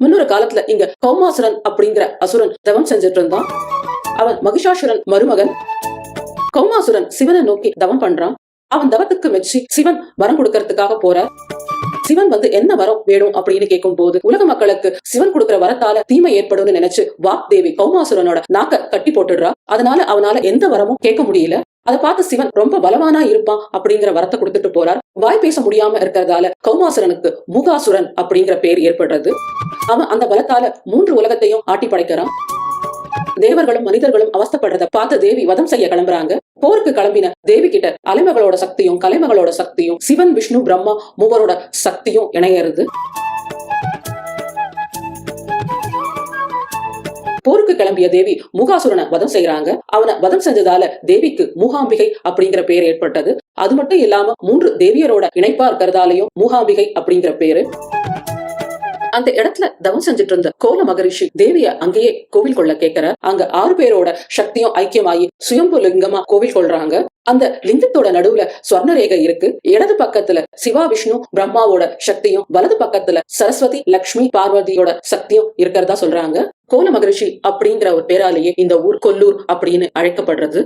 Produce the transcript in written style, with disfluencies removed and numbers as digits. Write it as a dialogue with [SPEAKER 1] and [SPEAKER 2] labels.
[SPEAKER 1] முன்னொரு காலத்துல இங்க கௌமாசுரன் அப்படிங்கிற அசுரன் தவம் செஞ்சுட்டு இருந்தான். அவன் மகிஷாசுரன் மருமகன். கௌமாசுரன் சிவனை நோக்கி தவம் பண்றான். அவன் தவத்துக்கு மெச்சி சிவன் வரம் கொடுக்கறதுக்காக போறார். சிவன் என்ன வரம் வேணும் அப்படின்னு கேட்கும் போது உலக மக்களுக்கு சிவன் கொடுக்கிற வரத்தால தீமை ஏற்படும் நினைச்சு வாக்தேவி கௌமாசுரனோட நாக்க கட்டி போட்டுடுறா. அதனால அவனால எந்த வரமும் கேட்க முடியல. அதை பார்த்து சிவன் ரொம்ப பலவானா இருப்பான் அப்படிங்கிற வரத்தை கொடுத்துட்டு போறார். வாய் பேச முடியாம இருக்கிறதால கௌமாசுரனுக்கு மூகாசுரன் அப்படிங்கிற பேர் ஏற்படுறது. அவன் அந்த பலத்தால 3 உலகத்தையும் ஆட்டி படைக்கிறான். தேவர்களும் மனிதர்களும் அவஸ்தப்படுறத பார்த்து தேவி வதம் செய்ய கிளம்புறாங்க. போருக்கு கிளம்பின தேவி கிட்ட அலைமகளோட சக்தியும் கலைமகளோட சக்தியும் சிவன் விஷ்ணு பிரம்மா மூவரோட சக்தியும் இணையறது. போருக்கு கிளம்பிய தேவி மூகாசுரனை வதம் செய்யறாங்க. அவனை வதம் செஞ்சதால தேவிக்கு மூகாம்பிகை அப்படிங்கிற பேர் ஏற்பட்டது. அது மட்டும் இல்லாம 3 தேவியரோட இணைப்பா இருக்கிறதாலையும் மூகாம்பிகை அப்படிங்கிற பேரு. அந்த இடத்துல தவம் செஞ்சுட்டு இருந்த கோல மகரிஷி தேவிய அங்கேயே கோவில் கொள்ள கேட்கிற. அங்க 6 பேரோட சக்தியும் ஐக்கியமாயி சுயம்பு லிங்கமா கோவில் கொள்றாங்க. அந்த லிங்கத்தோட நடுவுல ஸ்வர்ணரேகை இருக்கு. இடது பக்கத்துல சிவா விஷ்ணு பிரம்மாவோட சக்தியும் வலது பக்கத்துல சரஸ்வதி லக்ஷ்மி பார்வதியோட சக்தியும் இருக்கிறதா சொல்றாங்க. கோல மகரிஷி அப்படிங்கிற ஒரு பேராலேயே இந்த ஊர் கொல்லூர் அப்படின்னு அழைக்கப்படுறது.